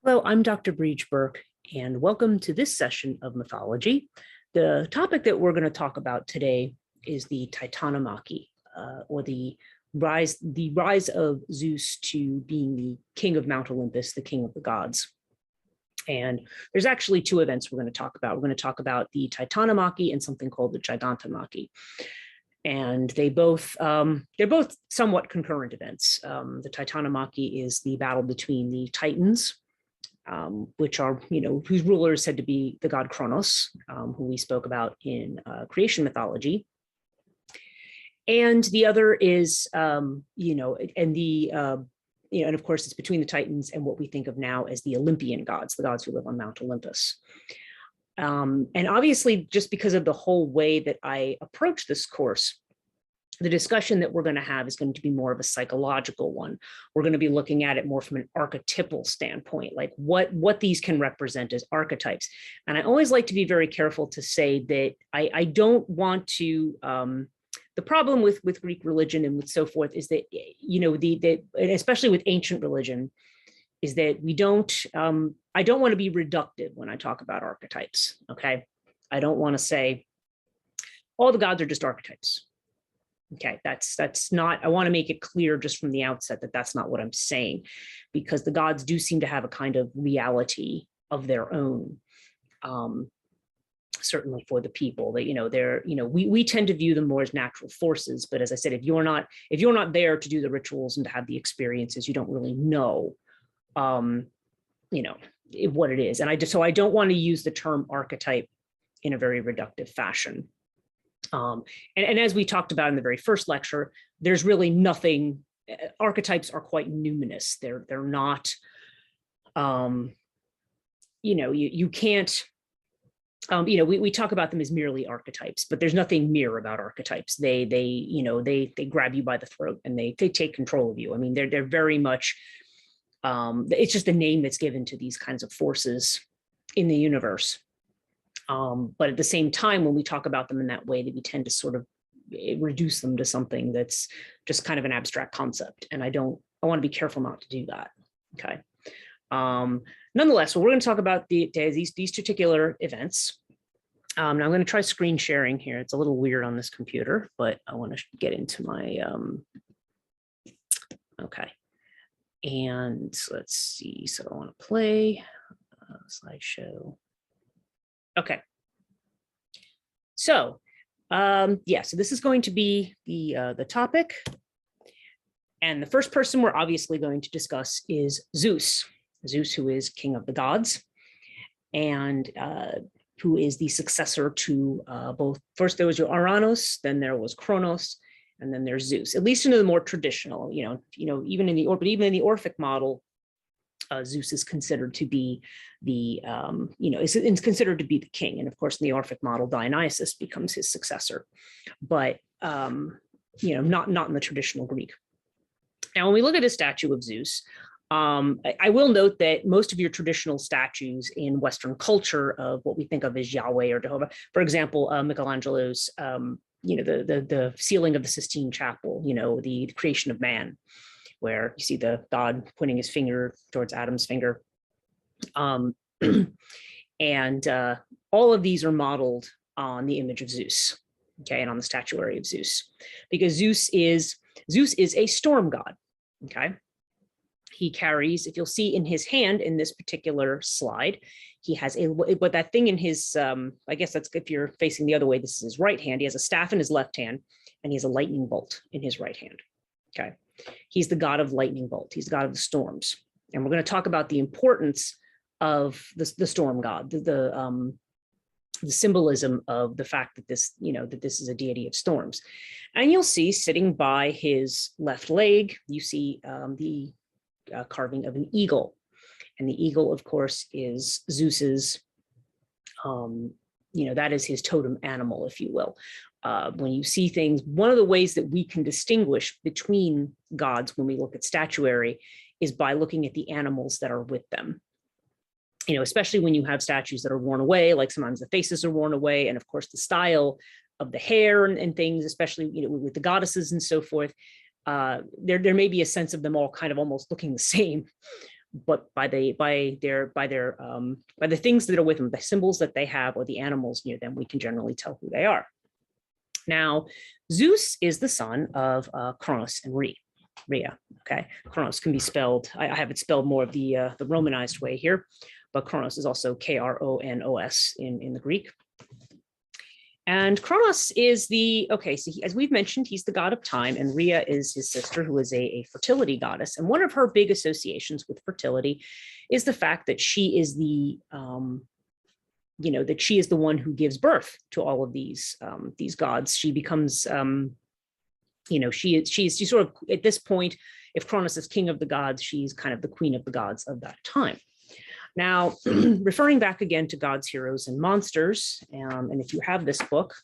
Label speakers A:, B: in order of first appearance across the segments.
A: Hello, I'm Dr. Breach Burke, and welcome to this session of mythology. The topic that we're going to talk about today is the Titanomachy, or the rise of Zeus to being the king of Mount Olympus, the king of the gods. And there's actually two events we're going to talk about. We're going to talk about the Titanomachy and something called the Gigantomachy. And they're both somewhat concurrent events. The Titanomachy is the battle between the Titans, which are, whose ruler is said to be the god Kronos, who we spoke about in creation mythology. And the other is, and of course, it's between the Titans and what we think of now as the Olympian gods, the gods who live on Mount Olympus. And obviously, just because of the whole way that I approach this course, the discussion that we're going to have is going to be more of a psychological one. We're going to be looking at it more from an archetypal standpoint, like what these can represent as archetypes. And I always like to be very careful to say that I don't want to, the problem with Greek religion and with so forth is that, especially with ancient religion, is that we don't, I don't want to be reductive when I talk about archetypes, okay? I don't want to say all the gods are just archetypes. Okay, that's not, I want to make it clear just from the outset that that's not what I'm saying, because the gods do seem to have a kind of reality of their own, certainly for the people that, they're, we tend to view them more as natural forces. But as I said, if you're not there to do the rituals and to have the experiences, you don't really know, what it is. And so I don't want to use the term archetype in a very reductive fashion. And as we talked about in the very first lecture, there's really nothing, archetypes are quite numinous. They're not, you can't, we talk about them as merely archetypes, but there's nothing mere about archetypes. They grab you by the throat and they take control of you. I mean, they're very much, it's just a name that's given to these kinds of forces in the universe. But at the same time, when we talk about them in that way, that we tend to sort of reduce them to something that's just kind of an abstract concept. And I want to be careful not to do that. Okay. Nonetheless, we're going to talk about these particular events. Now I'm going to try screen sharing here. It's a little weird on this computer, but I want to get into my, okay. And let's see. So I want to play slideshow. Okay. So, so this is going to be the topic. And the first person we're obviously going to discuss is Zeus. Zeus, who is king of the gods, and who is the successor to both. First, there was Uranus, then there was Kronos, and then there's Zeus. At least in the more traditional, even in the Orphic model, Zeus is considered to be the, is considered to be the king. And of course, in the Orphic model, Dionysus becomes his successor, but, not in the traditional Greek. Now, when we look at a statue of Zeus, I will note that most of your traditional statues in Western culture of what we think of as Yahweh or Jehovah, for example, Michelangelo's, the ceiling of the Sistine Chapel, the creation of man, where you see the god pointing his finger towards Adam's finger. And all of these are modeled on the image of Zeus, okay, and on the statuary of Zeus, because Zeus is a storm god, okay? He carries, if you'll see in his hand in this particular slide, he has but that thing in his, I guess that's if you're facing the other way, this is his right hand. He has a staff in his left hand, and he has a lightning bolt in his right hand, okay? He's the god of lightning bolt. He's the god of the storms. And we're going to talk about the importance of the storm god, the symbolism of the fact that this, that this is a deity of storms. And you'll see sitting by his left leg, you see the carving of an eagle. And the eagle, of course, is Zeus's, that is his totem animal, if you will. When you see things, one of the ways that we can distinguish between gods when we look at statuary is by looking at the animals that are with them. Especially when you have statues that are worn away, like sometimes the faces are worn away, and of course the style of the hair and things, especially with the goddesses and so forth, there may be a sense of them all kind of almost looking the same. but by the things that are with them, the symbols that they have or the animals near them, we can generally tell who they are. Now, Zeus is the son of Kronos and Rhea. Okay, Kronos can be spelled. I have it spelled more of the Romanized way here, but Kronos is also Kronos in the Greek. And Kronos is so as we've mentioned, he's the god of time, and Rhea is his sister, who is a fertility goddess. And one of her big associations with fertility is the fact that she is the one who gives birth to all of these gods. She becomes, she's sort of, at this point, if Kronos is king of the gods, she's kind of the queen of the gods of that time. Now, referring back again to Gods, Heroes, and Monsters, and if you have this book,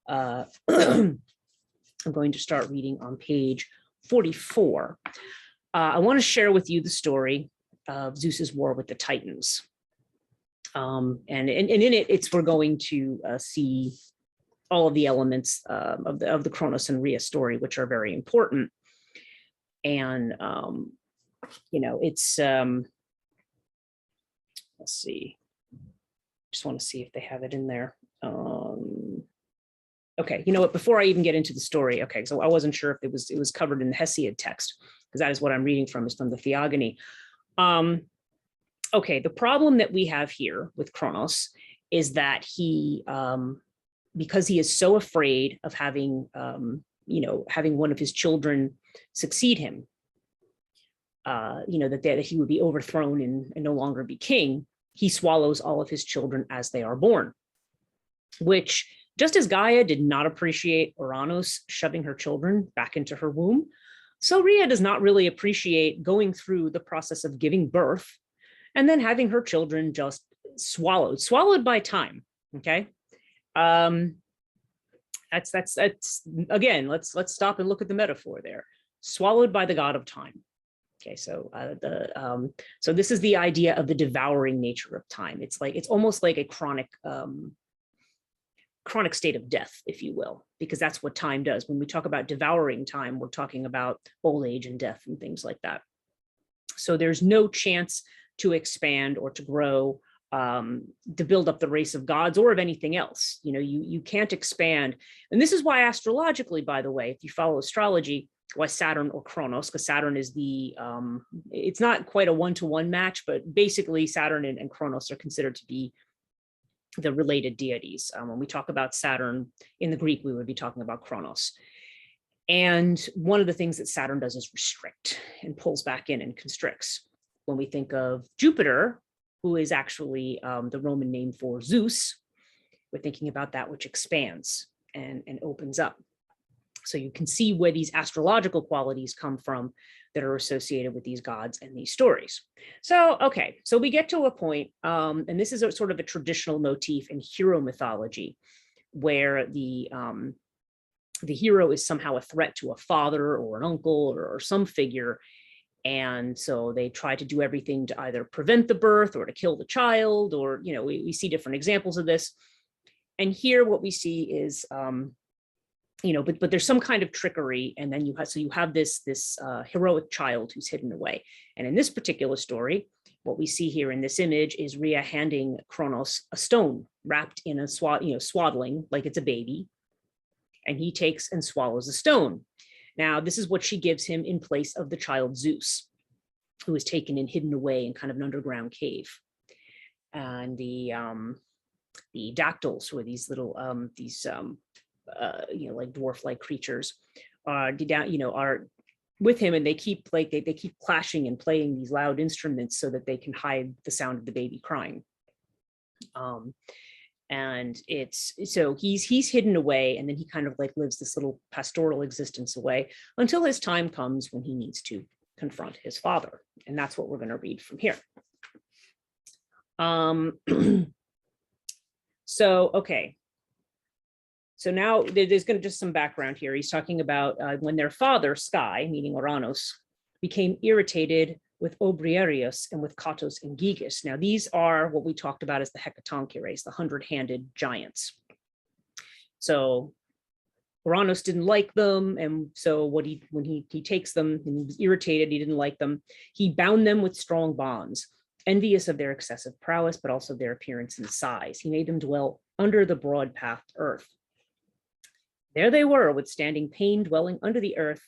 A: I'm going to start reading on page 44. I want to share with you the story of Zeus's war with the Titans. And in it, we're going to see all of the elements of the Kronos and Rhea story, which are very important. And, it's... let's see. Just want to see if they have it in there. Okay, you know what? Before I even get into the story, okay, so I wasn't sure if it was covered in the Hesiod text, because that is what I'm reading from, is from the Theogony. Okay, the problem that we have here with Kronos is that he, because he is so afraid of having, having one of his children succeed him, that he would be overthrown and no longer be king, he swallows all of his children as they are born, which, just as Gaia did not appreciate Uranus shoving her children back into her womb, so Rhea does not really appreciate going through the process of giving birth and then having her children just swallowed by time. Okay. That's again, let's stop and look at the metaphor there. Swallowed by the god of time. Okay, so so this is the idea of the devouring nature of time. It's almost like a chronic state of death, if you will, because that's what time does. When we talk about devouring time, we're talking about old age and death and things like that. So there's no chance to expand or to grow, to build up the race of gods or of anything else. You can't expand. And this is why astrologically, by the way, if you follow astrology, why Saturn or Kronos, because Saturn is it's not quite a one-to-one match, but basically Saturn and Kronos are considered to be the related deities. When we talk about Saturn in the Greek, we would be talking about Kronos. And one of the things that Saturn does is restrict and pulls back in and constricts. When we think of Jupiter, who is actually the Roman name for Zeus, we're thinking about that which expands and opens up. So you can see where these astrological qualities come from that are associated with these gods and these stories. So, okay, so we get to a point, and this is sort of a traditional motif in hero mythology, where the hero is somehow a threat to a father or an uncle or some figure. And so they try to do everything to either prevent the birth or to kill the child, or, we see different examples of this. And here what we see is, but there's some kind of trickery, and then you have this heroic child who's hidden away. And in this particular story, what we see here in this image is Rhea handing Kronos a stone wrapped in a swaddling like it's a baby, and he takes and swallows the stone. Now, this is what she gives him in place of the child Zeus, who is taken and hidden away in kind of an underground cave. And the dactyls, who are these little like dwarf-like creatures, are with him, and they keep they keep clashing and playing these loud instruments so that they can hide the sound of the baby crying. And so he's hidden away, and then he kind of lives this little pastoral existence away until his time comes when he needs to confront his father, and that's what we're going to read from here. So okay. So now there's going to just some background here. He's talking about when their father, Sky, meaning Uranus, became irritated with Obriarius and with Katos and Gyges. Now, these are what we talked about as the Hecatoncheires, the 100-handed giants. So Uranus didn't like them, and so when he takes them and he was irritated, he didn't like them, he bound them with strong bonds, envious of their excessive prowess, but also their appearance and size. He made them dwell under the broad-pathed earth. There they were, withstanding pain, dwelling under the earth,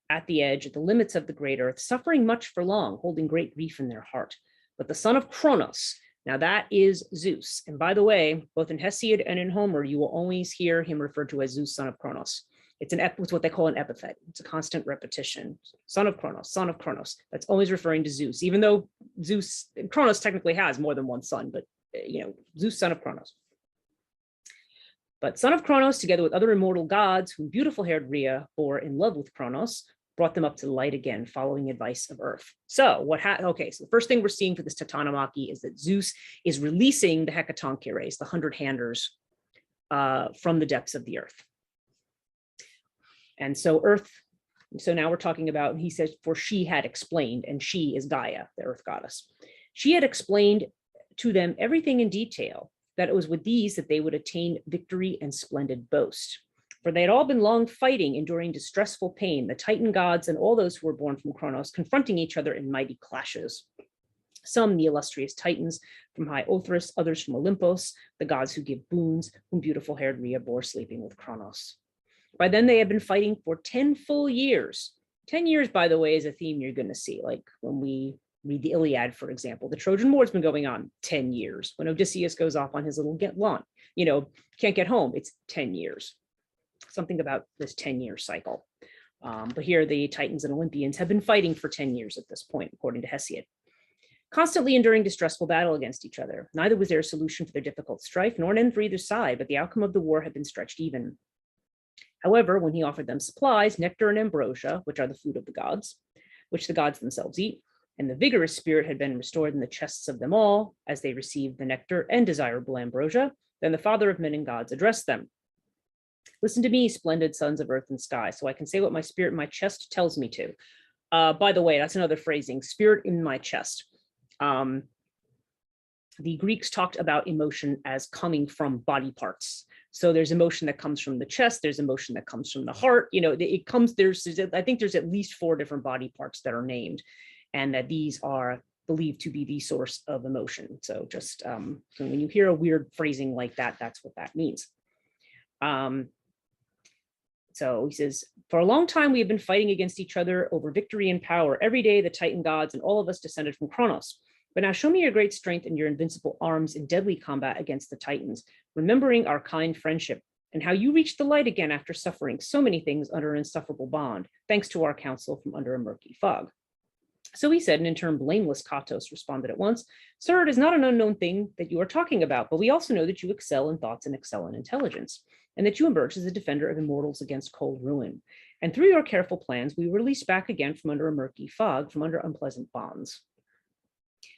A: at the edge, at the limits of the great earth, suffering much for long, holding great grief in their heart. But the son of Kronos, now that is Zeus. And by the way, both in Hesiod and in Homer, you will always hear him referred to as Zeus, son of Kronos. It's what they call an epithet. It's a constant repetition. Son of Kronos, son of Kronos. That's always referring to Zeus, even though Kronos technically has more than one son, but Zeus, son of Kronos. But son of Kronos, together with other immortal gods, whom beautiful-haired Rhea bore in love with Kronos, brought them up to the light again, following advice of Earth. So so the first thing we're seeing for this Titanomachy is that Zeus is releasing the Hecatonkires, the 100-handers, from the depths of the earth. And so now we're talking about, he says, for she had explained, and she is Gaia, the earth goddess. She had explained to them everything in detail, that it was with these that they would attain victory and splendid boast. For they had all been long fighting, enduring distressful pain, the Titan gods and all those who were born from Kronos, confronting each other in mighty clashes. Some the illustrious Titans from high Othrys, others from Olympus, the gods who give boons, whom beautiful-haired Rhea bore sleeping with Kronos. By then they had been fighting for 10 full years. 10 years, by the way, is a theme you're going to see, like when we read the Iliad, for example. The Trojan War's been going on 10 years. When Odysseus goes off on his little can't get home, it's 10 years. Something about this 10-year cycle. But here the Titans and Olympians have been fighting for 10 years at this point, according to Hesiod. Constantly enduring distressful battle against each other. Neither was there a solution for their difficult strife, nor an end for either side, but the outcome of the war had been stretched even. However, when he offered them supplies, nectar and ambrosia, which are the food of the gods, which the gods themselves eat, and the vigorous spirit had been restored in the chests of them all, as they received the nectar and desirable ambrosia, then the father of men and gods addressed them. Listen to me, splendid sons of earth and sky, so I can say what my spirit in my chest tells me to. By the way, that's another phrasing, spirit in my chest. The Greeks talked about emotion as coming from body parts. So there's emotion that comes from the chest, there's emotion that comes from the heart. I think there's at least 4 different body parts that are named, and that these are believed to be the source of emotion. So just so when you hear a weird phrasing like that, that's what that means. So he says, for a long time we have been fighting against each other over victory and power. Every day the Titan gods and all of us descended from Kronos. But now show me your great strength and your invincible arms in deadly combat against the Titans, remembering our kind friendship and how you reached the light again after suffering so many things under an insufferable bond, thanks to our counsel from under a murky fog. So he said, and in turn blameless Katos responded at once, sir, it is not an unknown thing that you are talking about, but we also know that you excel in thoughts and excel in intelligence, and that you emerge as a defender of immortals against cold ruin. And through your careful plans, we were released back again from under a murky fog, from under unpleasant bonds.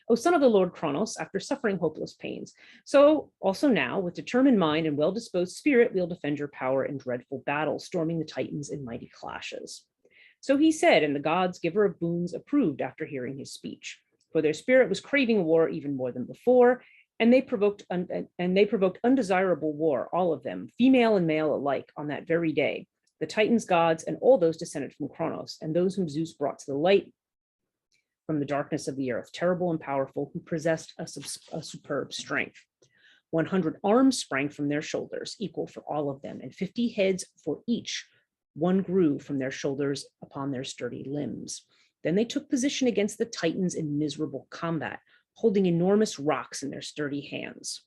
A: O son of the Lord Kronos, after suffering hopeless pains. So also now, with determined mind and well-disposed spirit, we'll defend your power in dreadful battle, storming the Titans in mighty clashes. So he said, and the gods, giver of boons, approved after hearing his speech. For their spirit was craving war even more than before, and they provoked undesirable war, all of them, female and male alike, on that very day. The Titans, gods, and all those descended from Kronos, and those whom Zeus brought to the light from the darkness of the earth, terrible and powerful, who possessed a superb strength. 100 arms sprang from their shoulders, equal for all of them, and 50 heads for each. One grew from their shoulders upon their sturdy limbs. Then they took position against the Titans in miserable combat, holding enormous rocks in their sturdy hands.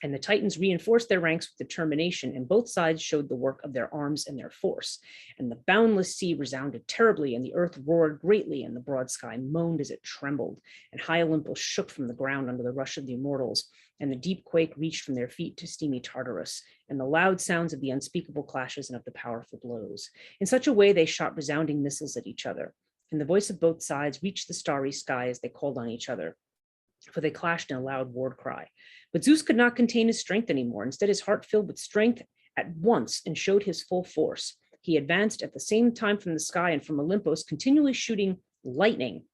A: And the Titans reinforced their ranks with determination, and both sides showed the work of their arms and their force. And the boundless sea resounded terribly, and the earth roared greatly, and the broad sky moaned as it trembled, and high Olympus shook from the ground under the rush of the immortals, and the deep quake reached from their feet to steamy Tartarus, and the loud sounds of the unspeakable clashes and of the powerful blows. In such a way they shot resounding missiles at each other, and the voice of both sides reached the starry sky as they called on each other, for they clashed in a loud war cry. But Zeus could not contain his strength anymore. Instead, his heart filled with strength at once and showed his full force. He advanced at the same time from the sky and from Olympus, continually shooting lightning.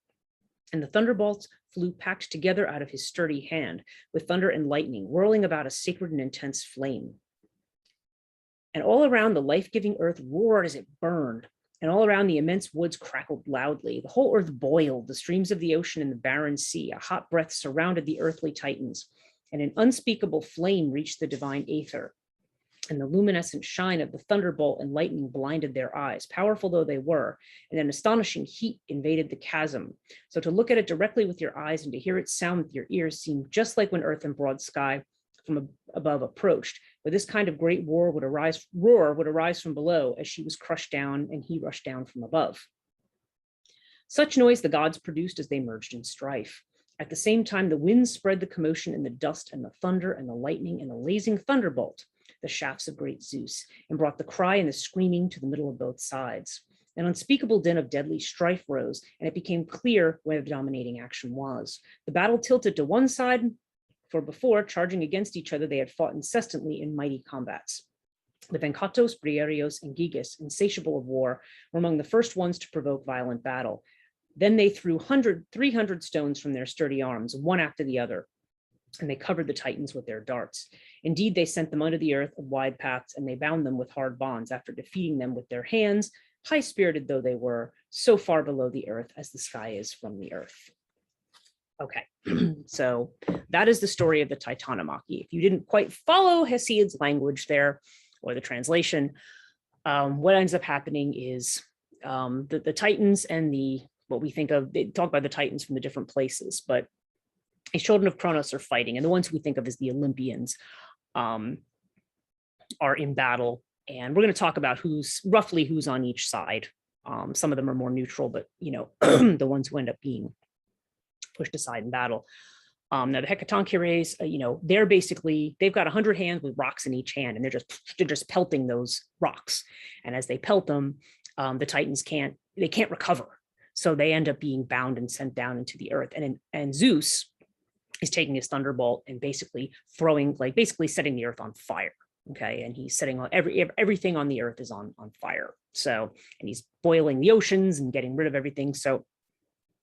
A: And the thunderbolts flew packed together out of his sturdy hand, with thunder and lightning whirling about a sacred and intense flame. And all around the life-giving earth roared as it burned, and all around the immense woods crackled loudly. The whole earth boiled, the streams of the ocean and the barren sea. A hot breath surrounded the earthly titans, and an unspeakable flame reached the divine aether. And the luminescent shine of the thunderbolt and lightning blinded their eyes, powerful though they were, and an astonishing heat invaded the chasm. So to look at it directly with your eyes and to hear it sound with your ears seemed just like when earth and broad sky from above approached. But this kind of great roar would arise from below as she was crushed down and he rushed down from above. Such noise the gods produced as they merged in strife. At the same time, the winds spread the commotion and the dust and the thunder and the lightning and the blazing thunderbolt, the shafts of great Zeus, and brought the cry and the screaming to the middle of both sides. An unspeakable din of deadly strife rose, and it became clear where the dominating action was. The battle tilted to one side, for before, charging against each other, they had fought incessantly in mighty combats. The Venkatos, Briareos, and Gigas, insatiable of war, were among the first ones to provoke violent battle. Then they threw 300 stones from their sturdy arms, one after the other, and they covered the Titans with their darts. Indeed, they sent them under the earth of wide paths, and they bound them with hard bonds after defeating them with their hands, high-spirited though they were, so far below the earth as the sky is from the earth. Okay, so that is the story of the Titanomachy. If you didn't quite follow Hesiod's language there, or the translation, what ends up happening is the Titans and what we think of, they talk about the Titans from the different places, but these children of Kronos are fighting, and the ones we think of as the Olympians are in battle. And we're going to talk about who's on each side. Some of them are more neutral, but the ones who end up being pushed aside in battle. Now the Hecatoncheires, they've got 100 hands with rocks in each hand, and they're just pelting those rocks. And as they pelt them, the Titans can't recover, so they end up being bound and sent down into the earth. And Zeus is taking his thunderbolt and basically setting the earth on fire. Okay, and he's setting on everything on the earth is on fire. So, and he's boiling the oceans and getting rid of everything. So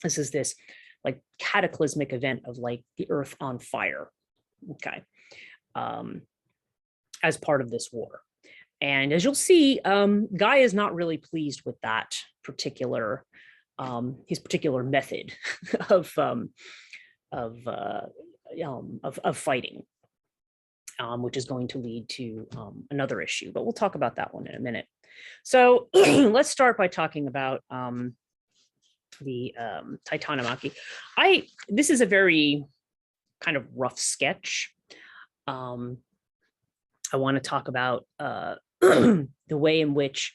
A: this is this like cataclysmic event of like the earth on fire. Okay, as part of this war. And as you'll see, Guy is not really pleased with that particular his particular method of fighting, which is going to lead to another issue, but we'll talk about that one in a minute. So let's start by talking about the Titanomachy. This is a very kind of rough sketch. I want to talk about the way in which,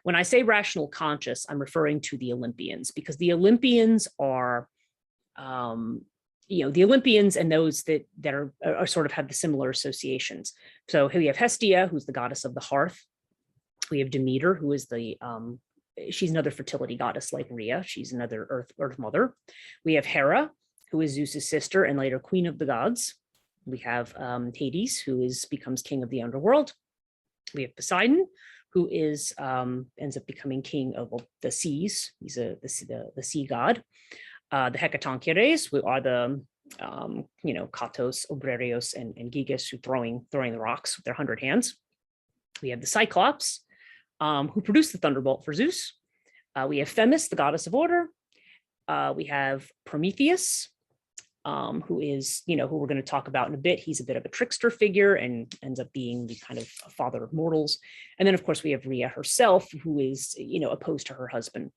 A: when I say rational conscious, I'm referring to the Olympians, because the Olympians are the Olympians and those that are sort of have the similar associations. So we have Hestia, who's the goddess of the hearth. We have Demeter, who is she's another fertility goddess like Rhea. She's another earth mother. We have Hera, who is Zeus's sister and later queen of the gods. We have Hades, who becomes king of the underworld. We have Poseidon, who ends up becoming king of the seas. He's the sea god. The Hecatoncheires, who are the Katos, Obrerios, and Gigas, who throwing the rocks with their 100 hands. We have the Cyclops, who produced the thunderbolt for Zeus. We have Themis, the goddess of order. We have Prometheus, who is, who we're going to talk about in a bit. He's a bit of a trickster figure and ends up being the kind of father of mortals. And then, of course, we have Rhea herself, who is, opposed to her husband.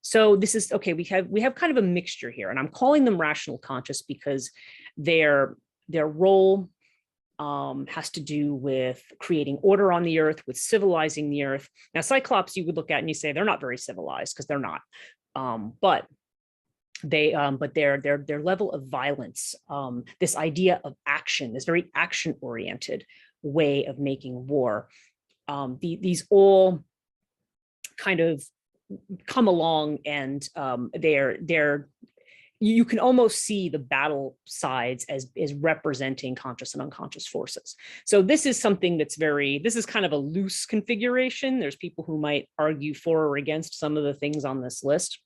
A: So this is, okay, we have kind of a mixture here, and I'm calling them rational conscious because their role has to do with creating order on the earth, with civilizing the earth. Now, Cyclops, you would look at and you say they're not very civilized, because they're not. But their level of violence, this idea of action, this very action-oriented way of making war, these all kind of come along, and you can almost see the battle sides as representing conscious and unconscious forces. So this is something this is kind of a loose configuration. There's people who might argue for or against some of the things on this list,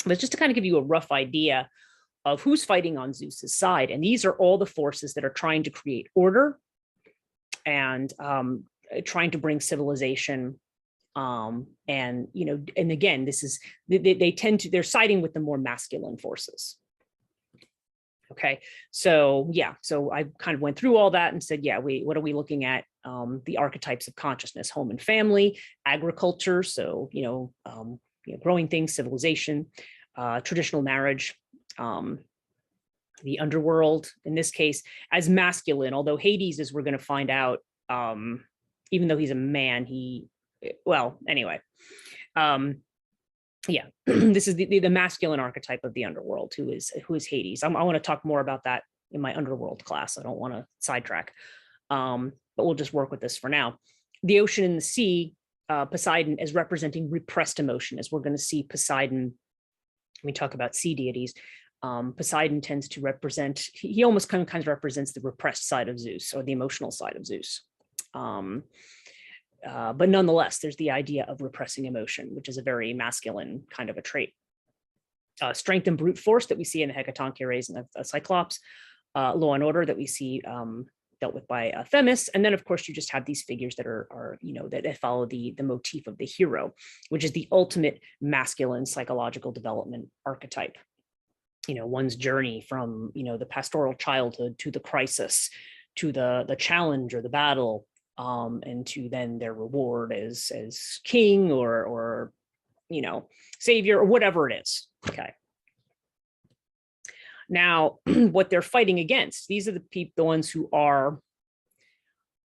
A: but just to kind of give you a rough idea of who's fighting on Zeus's side. And these are all the forces that are trying to create order and trying to bring civilization. And, and again, this is, they're siding with the more masculine forces. Okay, so yeah, so I kind of went through all that and said, yeah, what are we looking at? The archetypes of consciousness: home and family, agriculture, so, growing things, civilization, traditional marriage, the underworld, in this case, as masculine, although Hades, as we're going to find out, even though he's a man, anyway. Yeah, this is the masculine archetype of the underworld, who is Hades. I want to talk more about that in my underworld class. I don't want to sidetrack, but we'll just work with this for now. The ocean and the sea, Poseidon, as representing repressed emotion, as we're going to see Poseidon when we talk about sea deities. Poseidon tends to represent, he almost kind of represents the repressed side of Zeus, or the emotional side of Zeus. But nonetheless, there's the idea of repressing emotion, which is a very masculine kind of a trait. Strength and brute force that we see in the Hecatoncheires and the Cyclops, law and order that we see dealt with by Themis. And then, of course, you just have these figures that are that follow the motif of the hero, which is the ultimate masculine psychological development archetype. One's journey from, the pastoral childhood to the crisis, to the challenge or the battle, and to then their reward as king or savior, or whatever it is. Okay. Now, what they're fighting against, these are the ones who are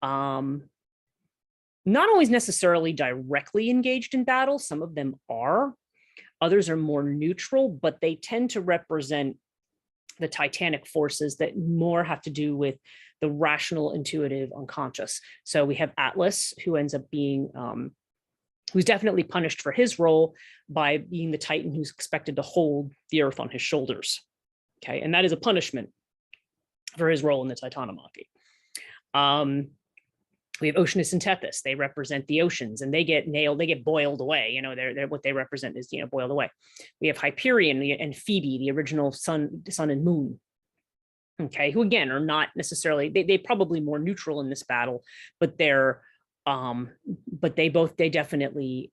A: not always necessarily directly engaged in battle. Some of them are. Others are more neutral, but they tend to represent the titanic forces that more have to do with the rational, intuitive, unconscious. So we have Atlas, who ends up being, who's definitely punished for his role by being the Titan who's expected to hold the earth on his shoulders. Okay, and that is a punishment for his role in the Titanomachy. We have Oceanus and Tethys. They represent the oceans, and they get nailed, they get boiled away. They're what they represent is, boiled away. We have Hyperion and Phoebe, the original sun and moon. Okay, who again are not necessarily, they probably more neutral in this battle, but they're, but they definitely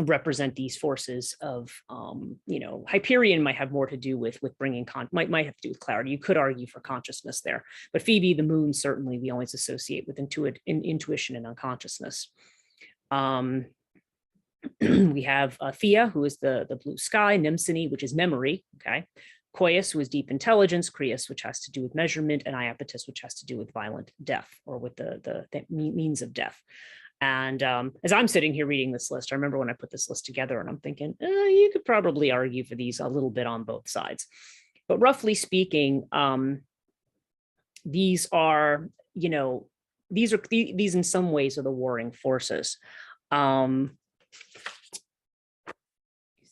A: represent these forces of, Hyperion might have more to do with bringing, might have to do with clarity. You could argue for consciousness there, but Phoebe, the moon, certainly we always associate with intuition and unconsciousness. We have Thea, who is the blue sky, Nemsine, which is memory, okay? Koius, who is deep intelligence, Crius, which has to do with measurement, and Iapetus, which has to do with violent death, or with the means of death. And as I'm sitting here reading this list, I remember when I put this list together and I'm thinking, you could probably argue for these a little bit on both sides. But roughly speaking, these are, these in some ways are the warring forces.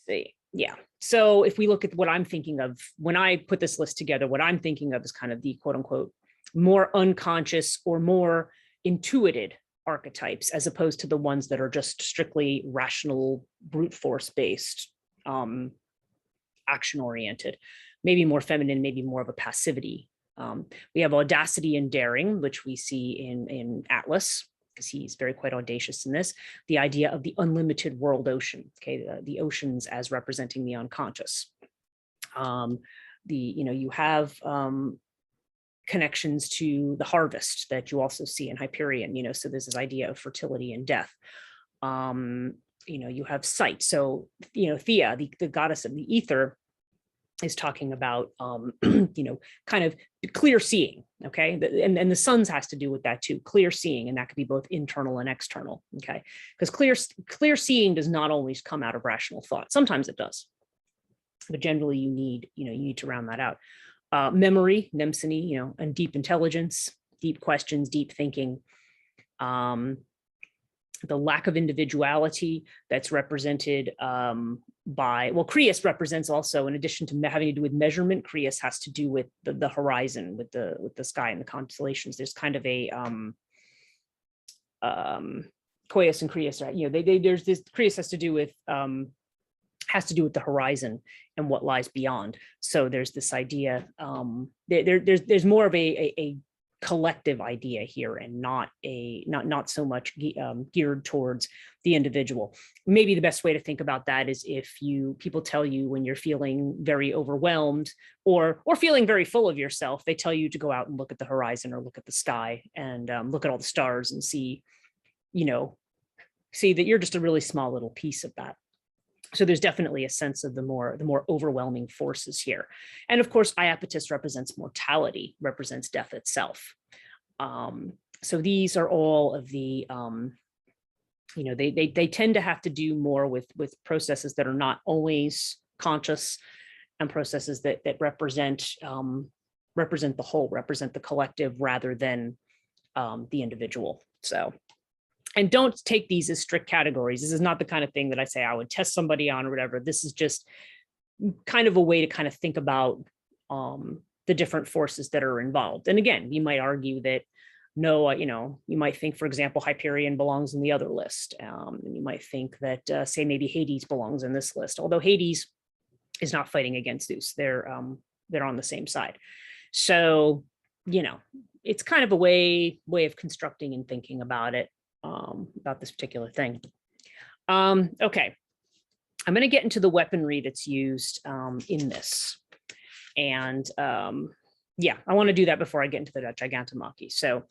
A: See, yeah. So if we look at what I'm thinking of, when I put this list together, what I'm thinking of is kind of the quote unquote more unconscious or more intuited archetypes, as opposed to the ones that are just strictly rational, brute force based, action oriented, maybe more feminine, maybe more of a passivity. We have audacity and daring, which we see in Atlas, because he's quite audacious in this. The idea of the unlimited world ocean, okay, the oceans as representing the unconscious. You have connections to the harvest that you also see in Hyperion, so there's this idea of fertility and death. You have sight. So, Thea, the goddess of the ether, is talking about, kind of clear seeing, okay? And the sun's has to do with that too, clear seeing, and that could be both internal and external, okay? Because clear seeing does not always come out of rational thought. Sometimes it does, but generally you need to round that out. Memory, Nemsine, and deep intelligence, deep questions, deep thinking. The lack of individuality that's represented by, Crius represents also, in addition to having to do with measurement, Crius has to do with the horizon, with the sky and the constellations. There's kind of a Koius and Crius, right? There's this, Crius has to do with the horizon and what lies beyond. So there's this idea, there's more of a collective idea here and not so much geared towards the individual. Maybe the best way to think about that is if people tell you when you're feeling very overwhelmed or feeling very full of yourself, they tell you to go out and look at the horizon or look at the sky and look at all the stars and see that you're just a really small little piece of that. So there's definitely a sense of the more overwhelming forces here. And of course, iapetus represents mortality, represents death itself. So these are all of the, they tend to have to do more with processes that are not always conscious and processes that represent the whole, represent the collective rather than the individual. So. And don't take these as strict categories. This is not the kind of thing that I say I would test somebody on or whatever. This is just kind of a way to kind of think about the different forces that are involved. And again, you might argue that no, you might think, for example, Hyperion belongs in the other list. And you might think that, say, maybe Hades belongs in this list, although Hades is not fighting against Zeus. They're on the same side. So, it's kind of a way of constructing and thinking about it. About this particular thing. Okay, I'm going to get into the weaponry that's used in this. And yeah, I want to do that before I get into the Gigantomachy. So,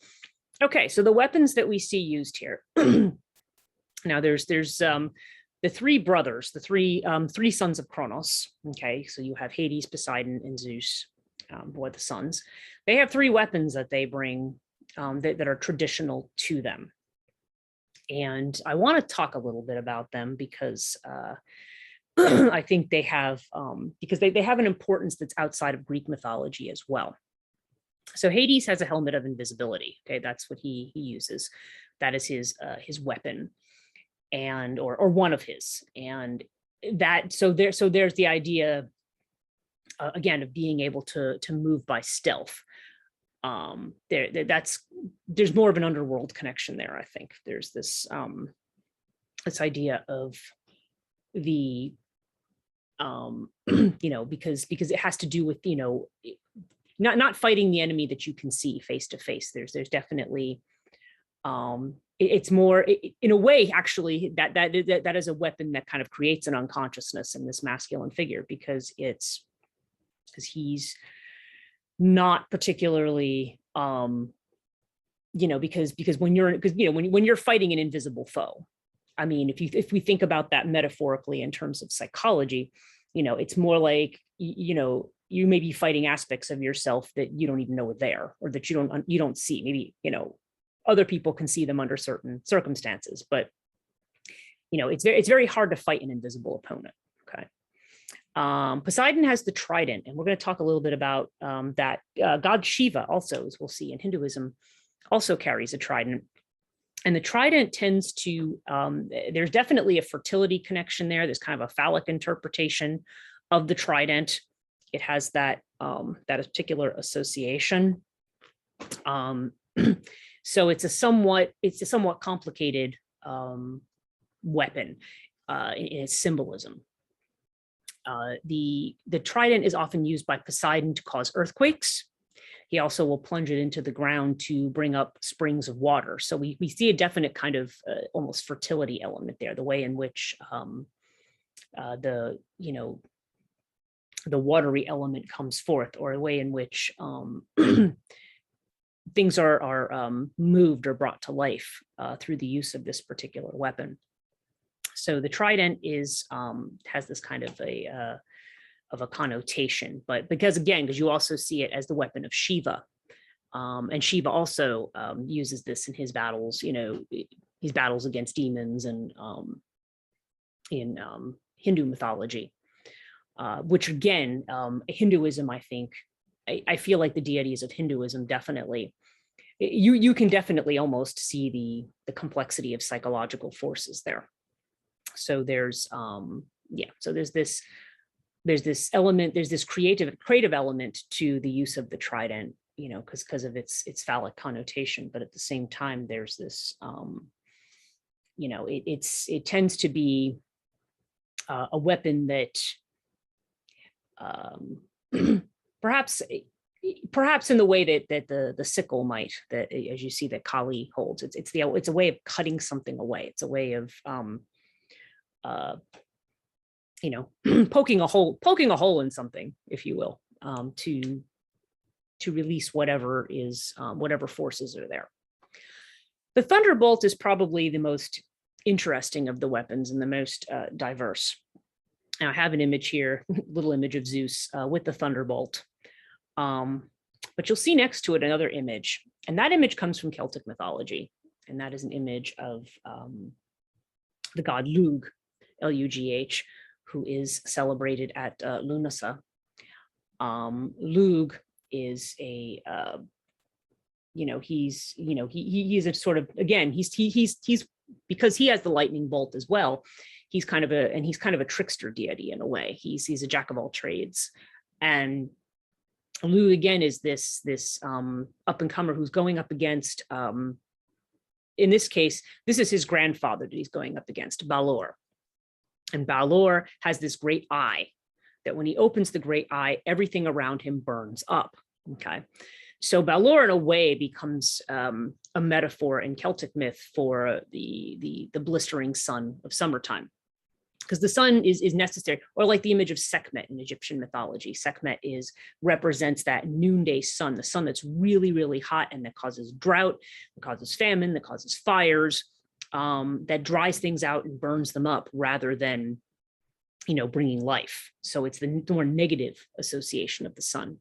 A: okay, so the weapons that we see used here. Now there's the three brothers, the three sons of Kronos. Okay, so you have Hades, Poseidon, and Zeus, who are the sons. They have three weapons that they bring that are traditional to them. And I want to talk a little bit about them because I think they have because they have an importance that's outside of Greek mythology as well. So Hades has a helmet of invisibility. Okay, that's what he uses. That is his weapon, and or one of his. And that so there's the idea again of being able to move by stealth. There's more of an underworld connection there. I think there's this idea of the because it has to do with not fighting the enemy that you can see face to face. There's definitely it's more in a way actually that is a weapon that kind of creates an unconsciousness in this masculine figure because he's not particularly because when you're fighting an invisible foe, I mean, if we think about that metaphorically in terms of psychology, it's more like you may be fighting aspects of yourself that you don't even know are there or that you don't see. Maybe other people can see them under certain circumstances, but it's very hard to fight an invisible opponent. Okay. Poseidon has the trident, and we're going to talk a little bit about that. God Shiva also, as we'll see in Hinduism, also carries a trident. And the trident tends to, there's definitely a fertility connection there. There's kind of a phallic interpretation of the trident. It has that particular association. So it's a somewhat complicated weapon in its symbolism. The trident is often used by Poseidon to cause earthquakes. He also will plunge it into the ground to bring up springs of water. So we see a definite kind of almost fertility element there, the way in which the watery element comes forth, or the way in which things are moved or brought to life through the use of this particular weapon. So the trident has this kind of a connotation, but because you also see it as the weapon of Shiva, and Shiva also uses this in his battles. His battles against demons and in Hindu mythology, which again, Hinduism, I think, I feel like the deities of Hinduism definitely. You can definitely almost see the complexity of psychological forces there. So there's this element, there's this creative element to the use of the trident, because of its phallic connotation, but at the same time there's this it tends to be a weapon that perhaps perhaps in the way that the sickle might, that as you see that Kali holds. It's a way of cutting something away. It's a way of poking a hole in something, if you will, to release whatever is whatever forces are there. The thunderbolt is probably the most interesting of the weapons and the most diverse. Now, I have an image here, little image of Zeus with the thunderbolt. But you'll see next to it another image, and that image comes from Celtic mythology, and that is an image of the god Lugh, L-U-G-H, who is celebrated at Lunasa. Lugh is a he is a sort of, again, he's because he has the lightning bolt as well. He's kind of a trickster deity in a way. He's a jack of all trades, and Lugh again is this up and comer who's going up against, in this case, this is his grandfather that he's going up against, Balor. And Balor has this great eye that when he opens the great eye, everything around him burns up. Okay. So Balor in a way becomes a metaphor in Celtic myth for the blistering sun of summertime, because the sun is necessary, or like the image of Sekhmet in Egyptian mythology. Sekhmet represents that noonday sun, the sun that's really, really hot and that causes drought, that causes famine, that causes fires, that dries things out and burns them up rather than, bringing life. So it's the more negative association of the sun.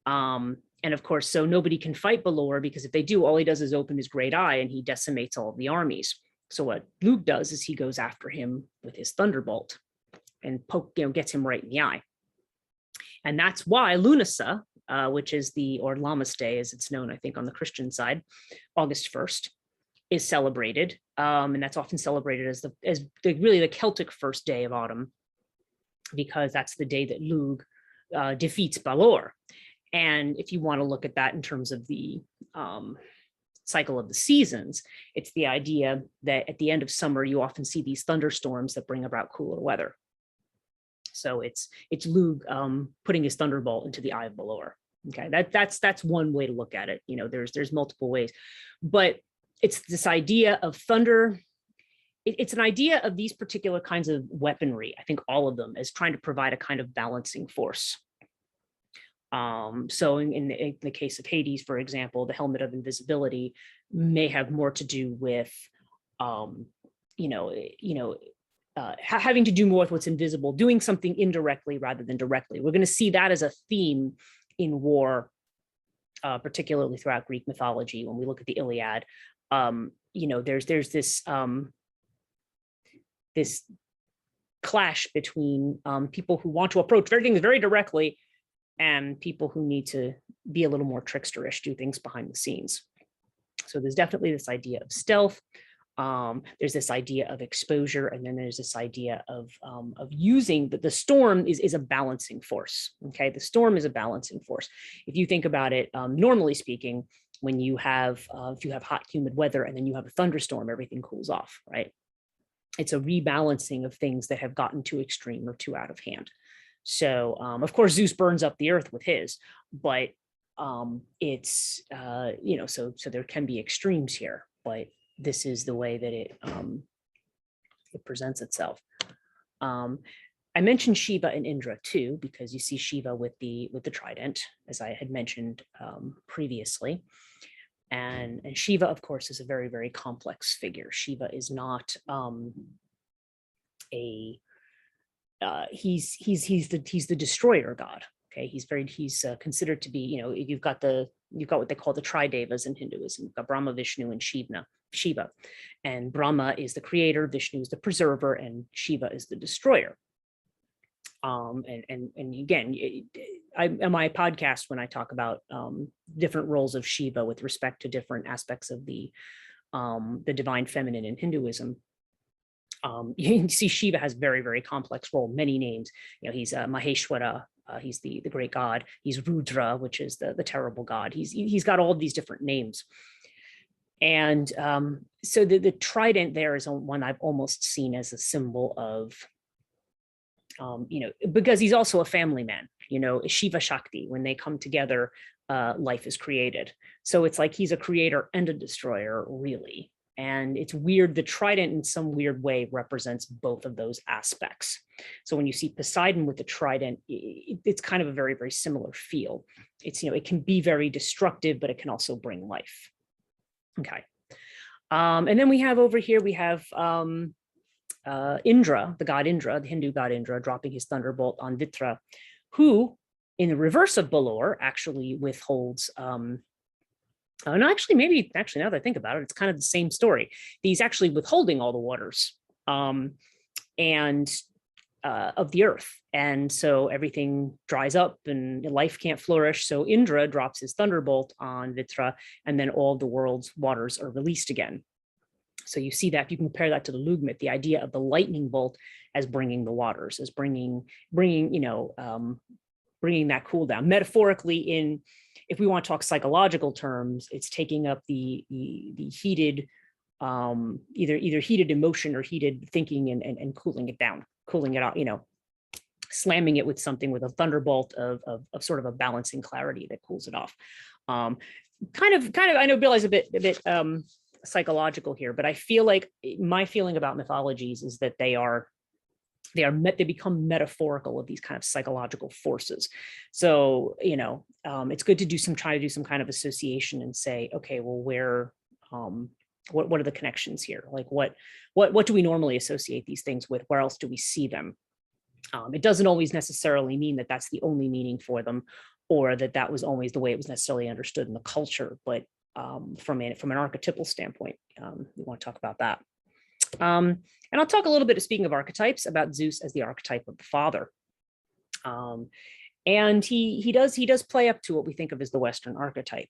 A: And of course, so nobody can fight Balor, because if they do, all he does is open his great eye and he decimates all of the armies. So what Lugh does is he goes after him with his thunderbolt and gets him right in the eye. And that's why Lunasa, which is or Lammas Day, as it's known, I think, on the Christian side, August 1st, is celebrated. And that's often celebrated as really the Celtic first day of autumn, because that's the day that Lugh defeats Balor. And if you want to look at that in terms of the cycle of the seasons, it's the idea that at the end of summer, you often see these thunderstorms that bring about cooler weather. So it's Lugh putting his thunderbolt into the eye of Balor. Okay, that's one way to look at it. There's multiple ways, but it's this idea of thunder. It's an idea of these particular kinds of weaponry. I think all of them as trying to provide a kind of balancing force. So in the case of Hades, for example, the helmet of invisibility may have more to do with, having to do more with what's invisible, doing something indirectly rather than directly. We're going to see that as a theme in war, particularly throughout Greek mythology. When we look at the Iliad, there's this clash between people who want to approach things very directly and people who need to be a little more tricksterish, do things behind the scenes. So there's definitely this idea of stealth. There's this idea of exposure, and then there's this idea of using the storm is a balancing force. Okay, the storm is a balancing force. If you think about it, normally speaking, when you have if you have hot, humid weather and then you have a thunderstorm, everything cools off, right? It's a rebalancing of things that have gotten too extreme or too out of hand. So, of course, Zeus burns up the earth with his, but it's, so there can be extremes here, but this is the way that it presents itself. I mentioned Shiva and Indra too, because you see Shiva with the trident, as I had mentioned previously. And Shiva, of course, is a very, very complex figure. Shiva is not he's the destroyer god. Okay, he's considered to be, you've got what they call the Tridevas in Hinduism. You've got Brahma, Vishnu, and Shiva. And Brahma is the creator, Vishnu is the preserver, and Shiva is the destroyer. And again, in my podcast, when I talk about different roles of Shiva with respect to different aspects of the divine feminine in Hinduism, you can see Shiva has very, very complex role, many names. He's Maheshwara, he's the great god. He's Rudra, which is the terrible god. He's got all of these different names. And so the trident there is one I've almost seen as a symbol of, because he's also a family man. Shiva Shakti. When they come together, life is created. So it's like he's a creator and a destroyer, really. And it's weird, the trident in some weird way represents both of those aspects. So when you see Poseidon with the trident, it's kind of a very, very similar feel. It's, it can be very destructive, but it can also bring life. Okay. And then we have over here, we have Indra, the god Indra, the Hindu god Indra, dropping his thunderbolt on Vitra, who, in the reverse of Balor, actually withholds no, actually, now that I think about it, it's kind of the same story. He's actually withholding all the waters and of the earth. And so everything dries up and life can't flourish. So Indra drops his thunderbolt on Vitra, and then all the world's waters are released again. So you see that, if you compare that to the Lug myth, the idea of the lightning bolt as bringing the waters, as bringing that cool down. Metaphorically, if we want to talk psychological terms, it's taking up the heated, either heated emotion or heated thinking and cooling it down, cooling it out, slamming it with something with a thunderbolt of sort of a balancing clarity that cools it off. Kind of, I know Bill is a bit psychological here, but I feel like my feeling about mythologies is that they become metaphorical of these kind of psychological forces. So, it's good to try to do some kind of association and say, okay, well, where, what are the connections here? Like what do we normally associate these things with? Where else do we see them? It doesn't always necessarily mean that that's the only meaning for them, or that was always the way it was necessarily understood in the culture. But from an archetypal standpoint, we want to talk about that. And I'll talk a little bit, speaking of archetypes, about Zeus as the archetype of the father. And he does play up to what we think of as the Western archetype.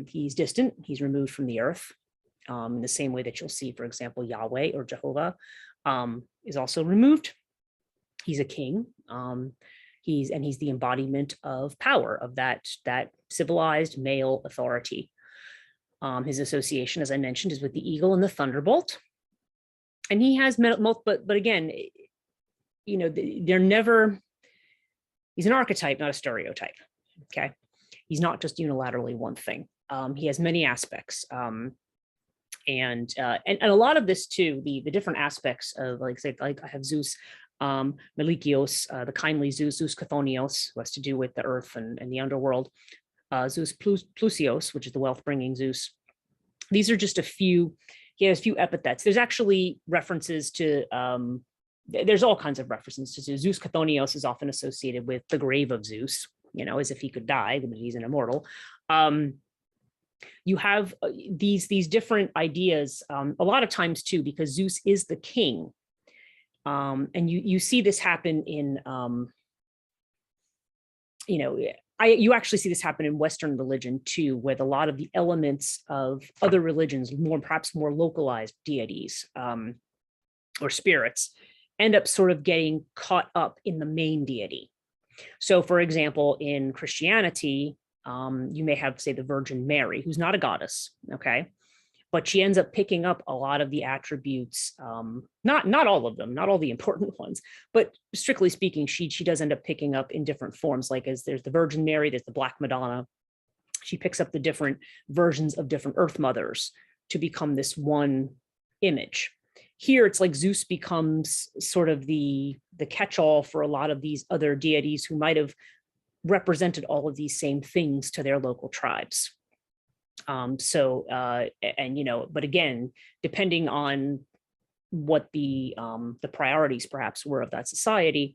A: He's distant, he's removed from the earth, in the same way that you'll see, for example, Yahweh or Jehovah is also removed. He's a king. He's the embodiment of power, of that civilized male authority. His association, as I mentioned, is with the eagle and the thunderbolt. And he has but again, they're never, he's an archetype, not a stereotype. Okay. He's not just unilaterally one thing. He has many aspects. And a lot of this too, the different aspects of, like I have Zeus, Melikios, the kindly Zeus Chthonios, who has to do with the earth and the underworld, Zeus Plusios, which is the wealth-bringing Zeus. These are just a few. He has a few epithets. There's actually references to, there's all kinds of references to Zeus. Zeus Chthonios is often associated with the grave of Zeus, as if he could die, but he's an immortal. You have these different ideas, a lot of times too, because Zeus is the king. And you see this happen in, you actually see this happen in Western religion too, with a lot of the elements of other religions, perhaps more localized deities or spirits, end up sort of getting caught up in the main deity. So, for example, in Christianity, you may have, say, the Virgin Mary, who's not a goddess, okay? But she ends up picking up a lot of the attributes, not all of them, not all the important ones, but strictly speaking, she does end up picking up in different forms, like as there's the Virgin Mary, there's the Black Madonna. She picks up the different versions of different Earth mothers to become this one image. Here, it's like Zeus becomes sort of the catch-all for a lot of these other deities who might have represented all of these same things to their local tribes. But again, depending on what the priorities perhaps were of that society,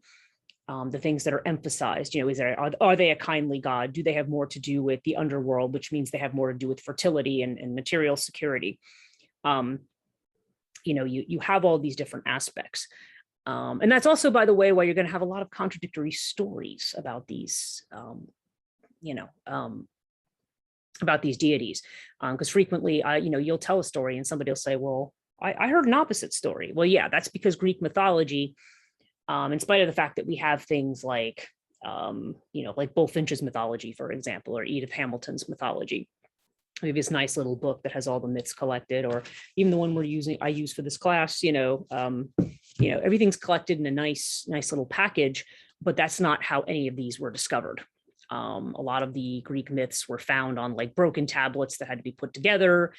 A: the things that are emphasized, are they a kindly god? Do they have more to do with the underworld, which means they have more to do with fertility and material security? You have all these different aspects. And that's also, by the way, why you're going to have a lot of contradictory stories about these, about these deities, because frequently, you'll tell a story and somebody will say, well, I heard an opposite story. Well, yeah, that's because Greek mythology, in spite of the fact that we have things like, like Bullfinch's mythology, for example, or Edith Hamilton's mythology. We have this nice little book that has all the myths collected, or even the one I use for this class, everything's collected in a nice little package. but that's not how any of these were discovered. A lot of the Greek myths were found on like broken tablets that had to be put together,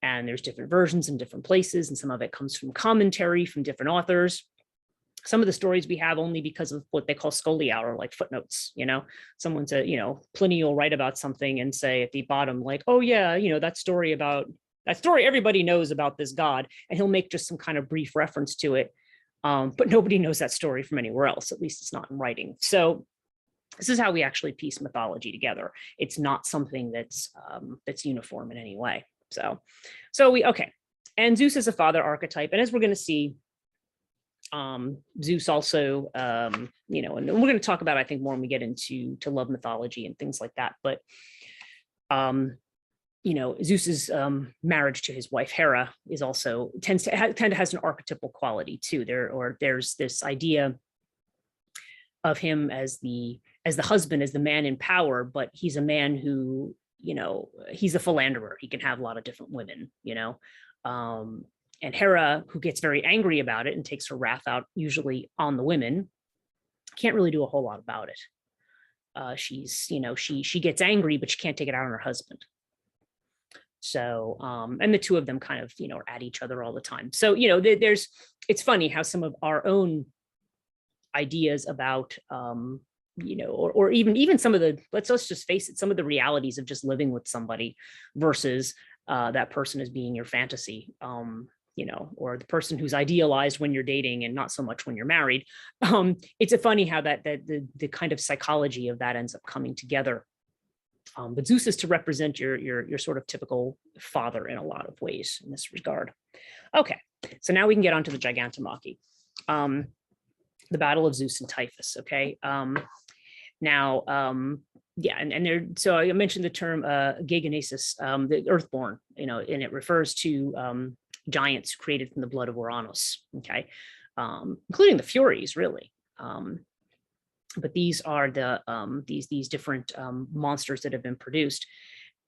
A: and there's different versions in different places, and some of it comes from commentary from different authors. Some of the stories we have only because of what they call scholia, or like footnotes. Someone's Pliny will write about something and say at the bottom, like, oh yeah, that story everybody knows about this god, and he'll make just some kind of brief reference to it, but nobody knows that story from anywhere else. At least it's not in writing. So this is how we actually piece mythology together. It's not something that's uniform in any way. Okay. And Zeus is a father archetype, and as we're going to see, Zeus also, and we're going to talk about, I think, more when we get into love mythology and things like that. But Zeus's marriage to his wife Hera is also tends to has an archetypal quality too. There's this idea of him as the husband, as the man in power, but he's a man who, he's a philanderer. He can have a lot of different women, and Hera, who gets very angry about it and takes her wrath out usually on the women, can't really do a whole lot about it. She gets angry, but she can't take it out on her husband. So, and the two of them kind of, are at each other all the time. So, it's funny how some of our own ideas about, or even some of the, let's just face it, some of the realities of just living with somebody versus that person as being your fantasy, or the person who's idealized when you're dating and not so much when you're married. It's a funny how that the kind of psychology of that ends up coming together. But Zeus is to represent your sort of typical father in a lot of ways in this regard. Okay, so now we can get onto the Gigantomachy, the battle of Zeus and Typhus. Okay, yeah, and there. So I mentioned the term Gegonesis, the Earthborn, and it refers to giants created from the blood of Uranus. Okay, including the Furies, really. But these are the these different monsters that have been produced,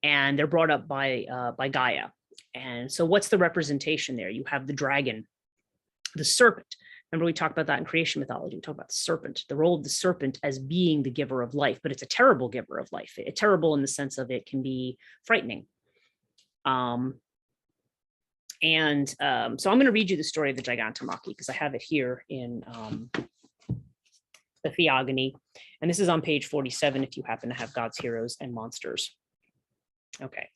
A: and they're brought up by Gaia. And so, what's the representation there? You have the dragon, the serpent. Remember, we talked about that in creation mythology. We talk about the serpent, the role of the serpent as being the giver of life, but it's a terrible giver of life. It's terrible in the sense of it can be frightening. So I'm going to read you the story of the Gigantomachy because I have it here in the Theogony, and this is on page 47 if you happen to have God's Heroes and Monsters. Okay,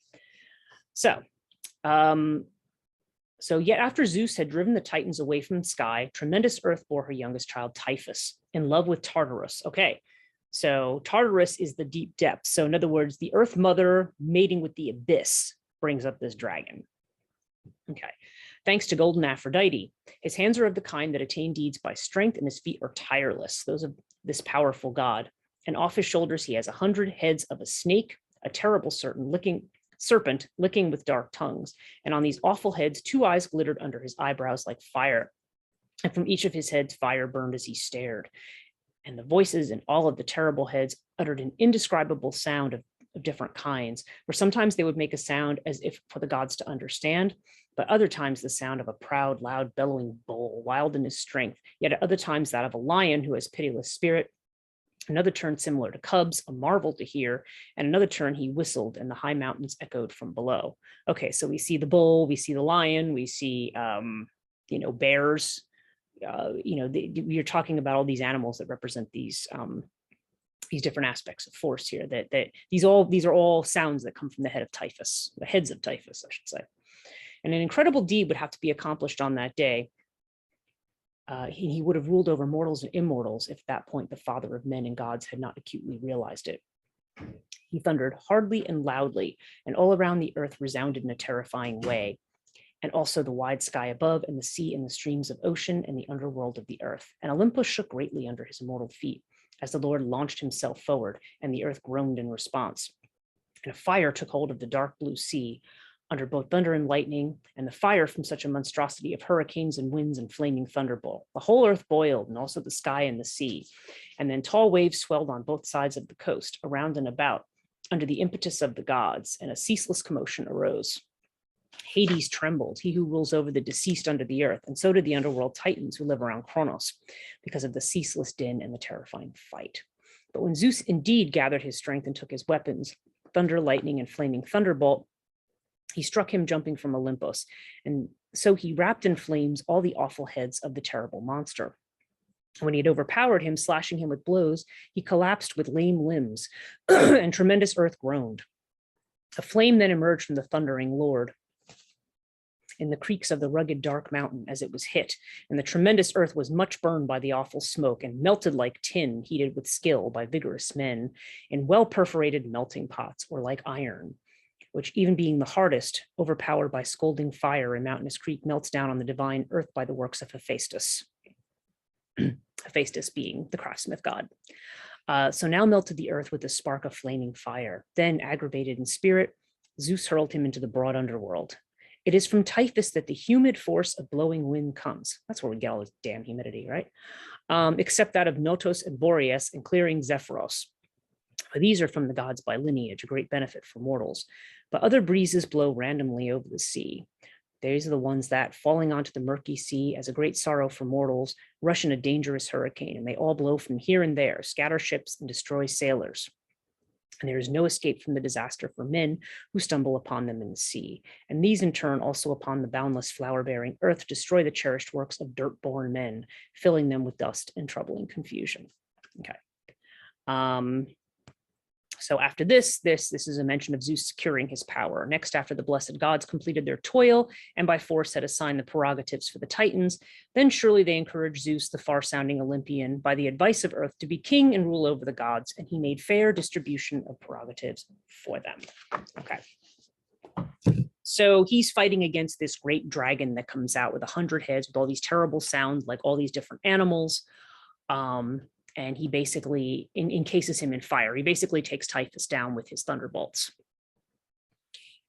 A: so yet after Zeus had driven the Titans away from the sky, tremendous Earth bore her youngest child Typhus, in love with Tartarus. Okay, so Tartarus is the deep depths. So in other words, the Earth Mother mating with the abyss brings up this dragon. Okay. Thanks to golden Aphrodite, his hands are of the kind that attain deeds by strength, and his feet are tireless, those of this powerful god. And off his shoulders he has 100 heads of a snake, a terrible serpent licking with dark tongues. And on these awful heads, 2 eyes glittered under his eyebrows like fire. And from each of his heads fire burned as he stared. And the voices in all of the terrible heads uttered an indescribable sound of different kinds, where sometimes they would make a sound as if for the gods to understand, but other times the sound of a proud, loud, bellowing bull, wild in his strength, yet at other times that of a lion who has pitiless spirit. Another turn similar to cubs, a marvel to hear, and another turn he whistled, and the high mountains echoed from below. Okay, so we see the bull, we see the lion, we see bears. You're talking about all these animals that represent these different aspects of force here. That these are all sounds that come from the head of Typhus, the heads of Typhus, I should say. And an incredible deed would have to be accomplished on that day. He would have ruled over mortals and immortals if at that point the father of men and gods had not acutely realized it. He thundered hardly and loudly, and all around the earth resounded in a terrifying way, and also the wide sky above, and the sea and the streams of ocean and the underworld of the earth. And Olympus shook greatly under his immortal feet as the Lord launched himself forward, and the earth groaned in response. And a fire took hold of the dark blue sea under both thunder and lightning, and the fire from such a monstrosity of hurricanes and winds and flaming thunderbolt. The whole earth boiled, and also the sky and the sea. And then tall waves swelled on both sides of the coast, around and about, under the impetus of the gods, and a ceaseless commotion arose. Hades trembled, he who rules over the deceased under the earth, and so did the underworld titans who live around Kronos, because of the ceaseless din and the terrifying fight. But when Zeus indeed gathered his strength and took his weapons, thunder, lightning, and flaming thunderbolt, he struck him jumping from Olympus, and so he wrapped in flames all the awful heads of the terrible monster. When he had overpowered him, slashing him with blows, he collapsed with lame limbs, and tremendous earth groaned. A flame then emerged from the thundering lord in the creeks of the rugged dark mountain as it was hit, and the tremendous earth was much burned by the awful smoke and melted like tin heated with skill by vigorous men in well-perforated melting pots, or like iron, which, even being the hardest, overpowered by scalding fire in Mountainous Creek, melts down on the divine earth by the works of Hephaestus. Hephaestus being the craftsmith god. So now melted the earth with a spark of flaming fire. Then, aggravated in spirit, Zeus hurled him into the broad underworld. It is from Typhus that the humid force of blowing wind comes. That's where we get all this damn humidity, right? Except that of Notos and Boreas and clearing Zephyros. These are from the gods by lineage, a great benefit for mortals. But other breezes blow randomly over the sea. These are the ones that, falling onto the murky sea as a great sorrow for mortals, rush in a dangerous hurricane, and they all blow from here and there, scatter ships, and destroy sailors. And there is no escape from the disaster for men who stumble upon them in the sea. And these in turn also upon the boundless flower-bearing earth destroy the cherished works of dirt-born men, filling them with dust and troubling confusion. Okay. So after this is a mention of Zeus securing his power. Next, after the blessed gods completed their toil and by force had assigned the prerogatives for the Titans, then surely they encouraged Zeus, the far-sounding Olympian, by the advice of Earth to be king and rule over the gods, and he made fair distribution of prerogatives for them. Okay. So he's fighting against this great dragon that comes out with 100 heads with all these terrible sounds, like all these different animals. And he basically encases him in fire. He basically takes Typhus down with his thunderbolts.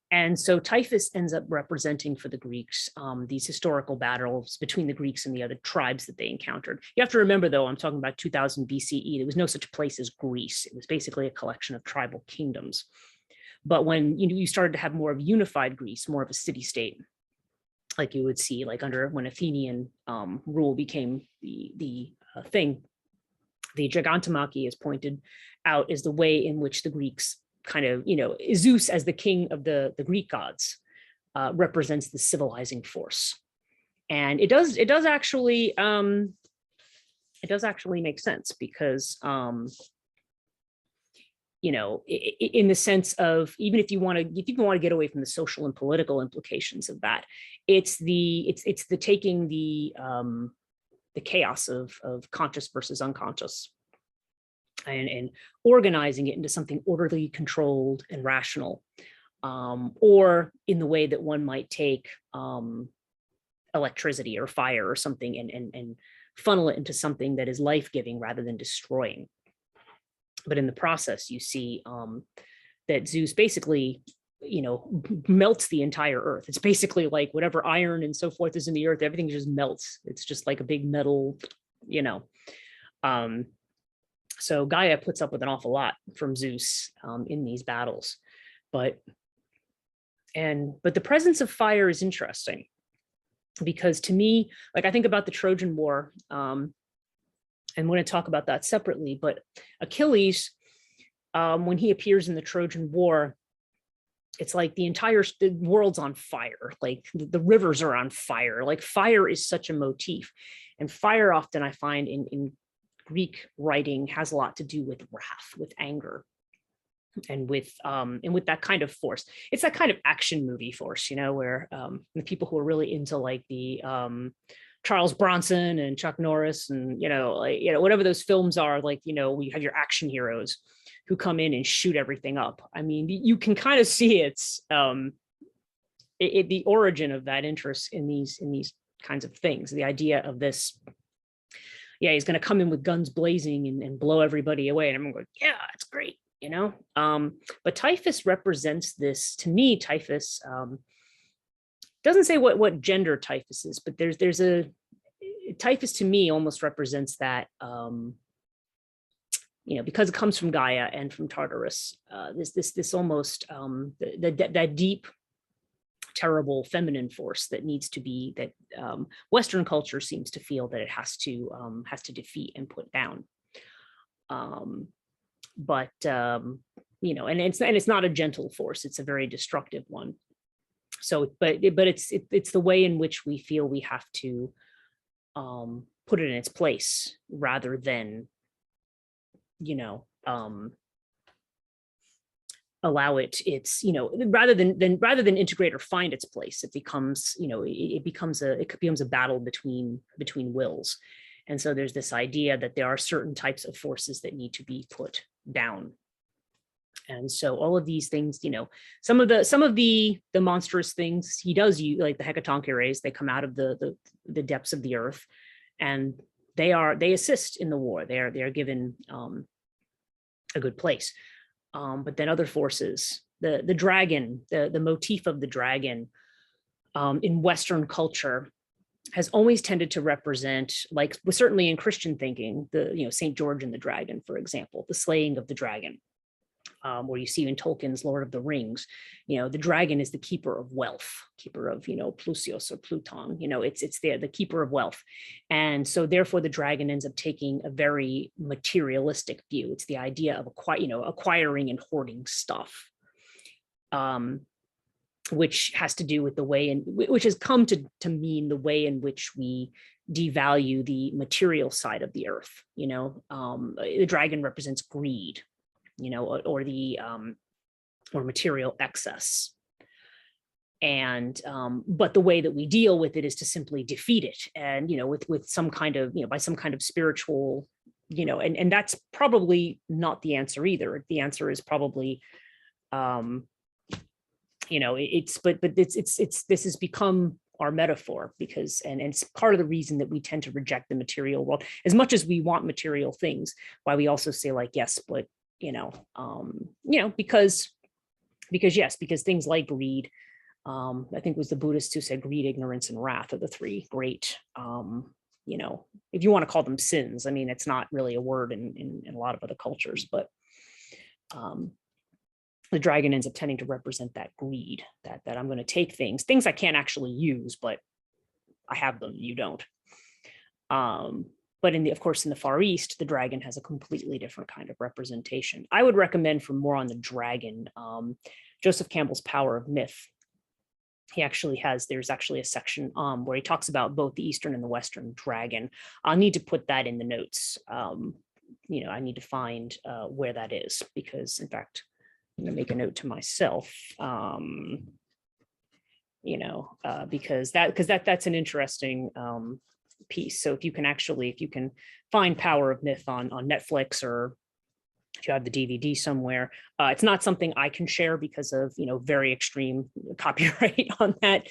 A: And so Typhus ends up representing for the Greeks these historical battles between the Greeks and the other tribes that they encountered. You have to remember, though, I'm talking about 2000 BCE. There was no such place as Greece. It was basically a collection of tribal kingdoms. But when you started to have more of unified Greece, more of a city-state, like you would see, like when Athenian rule became the thing, the Gigantomachy is pointed out as the way in which the Greeks kind of, Zeus as the king of the Greek gods represents the civilizing force. And it does actually make sense because, in the sense of, even if you want to get away from the social and political implications of that, it's the taking the chaos of conscious versus unconscious and organizing it into something orderly, controlled, and rational, or in the way that one might take electricity or fire or something and funnel it into something that is life-giving rather than destroying. But in the process, you see that Zeus basically melts the entire earth. It's basically like whatever iron and so forth is in the earth, everything just melts. It's just like a big metal, so Gaia puts up with an awful lot from Zeus in these battles. But the presence of fire is interesting because, to me, like, I think about the Trojan War, and we're going to talk about that separately, but Achilles, when he appears in the Trojan War, it's like the world's on fire. Like the rivers are on fire. Like fire is such a motif, and fire often I find in Greek writing has a lot to do with wrath, with anger, and with that kind of force. It's that kind of action movie force, where the people who are really into like the Charles Bronson and Chuck Norris and whatever those films are, like we have your action heroes who come in and shoot everything up. I mean, you can kind of see it's the origin of that interest in these kinds of things. The idea of this, he's going to come in with guns blazing and blow everybody away, and I'm going, yeah, it's great, But Typhus represents this. To me, Typhus doesn't say what gender Typhus is, but there's a Typhus to me almost represents that. Because it comes from Gaia and from Tartarus, this almost that deep terrible feminine force that needs to be, that Western culture seems to feel that it has to defeat and put down. But you know, and it's not a gentle force; it's a very destructive one. So, but it's the way in which we feel we have to put it in its place, rather than, you know, allow it's, you know, rather than integrate or find its place, it becomes, you know, it becomes a battle between wills. And so there's this idea that there are certain types of forces that need to be put down. And so all of these things, you know, some of the monstrous things he does, like the hecatoncheires, they come out of the depths of the earth, and they assist in the war. They are given a good place. But then other forces, the dragon, the motif of the dragon in Western culture has always tended to represent, like, certainly in Christian thinking, you know, St. George and the dragon, for example, the slaying of the dragon. Where you see in Tolkien's Lord of the Rings, you know, the dragon is the keeper of wealth, keeper of, you know, Plusios or Pluton, you know, it's the keeper of wealth. And so therefore the dragon ends up taking a very materialistic view. It's the idea of acquiring and hoarding stuff, which has to do with the way which has come to mean the way in which we devalue the material side of the earth. You know, the dragon represents greed, you know, or material excess. And but the way that we deal with it is to simply defeat it, and, you know, with some kind of, you know, by some kind of spiritual, you know, and that's probably not the answer either. The answer is probably, you know, but this has become our metaphor, because and it's part of the reason that we tend to reject the material world as much as we want material things. Why we also say, like, yes, but, you know, because things like greed, I think it was the Buddhists who said greed, ignorance, and wrath are the three great, you know, if you want to call them sins. I mean, it's not really a word in a lot of other cultures, but the dragon ends up tending to represent that greed, that I'm going to take things I can't actually use, but I have them, you don't. But of course, in the Far East, the dragon has a completely different kind of representation. I would recommend, for more on the dragon, Joseph Campbell's Power of Myth. There's actually a section where he talks about both the Eastern and the Western dragon. I'll need to put that in the notes. You know, I need to find where that is, because, in fact, I'm going to make a note to myself. You know, because that's an interesting piece. So if you can find Power of Myth on Netflix, or if you have the DVD somewhere, it's not something I can share because of, you know, very extreme copyright on that.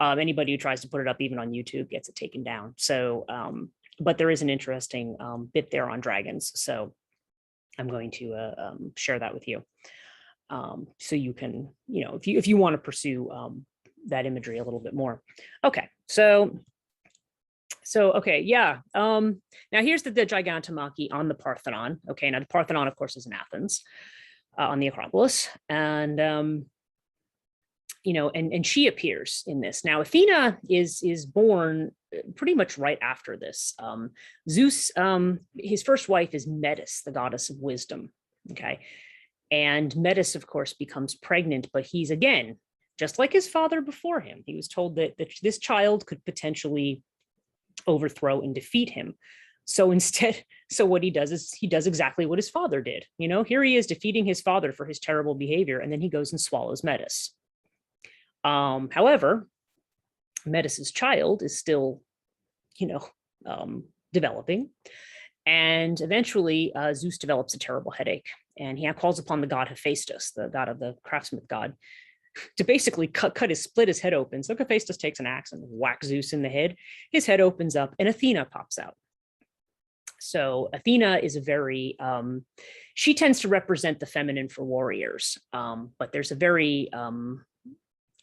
A: Anybody who tries to put it up, even on YouTube, gets it taken down. So, but there is an interesting bit there on dragons. So I'm going to share that with you. So you can, you know, if you want to pursue that imagery a little bit more. Okay, so okay, yeah. Now here's the Gigantomachy on the Parthenon. Okay, now the Parthenon, of course, is in Athens, on the Acropolis, and you know, and she appears in this. Now Athena is born pretty much right after this. Zeus, his first wife is Metis, the goddess of wisdom. Okay, and Metis, of course, becomes pregnant, but he's, again, just like his father before him, he was told that this child could potentially overthrow and defeat him. So instead, what he does is he does exactly what his father did. You know, here he is defeating his father for his terrible behavior, and then he goes and swallows Metis. However, Metis's child is still, you know, developing, and eventually Zeus develops a terrible headache, and he calls upon the god Hephaestus, the god of the craftsmith god, to basically split his head open. So Hephaestus takes an axe and whacks Zeus in the head. His head opens up, and Athena pops out. So Athena is a very, she tends to represent the feminine for warriors, but there's a very,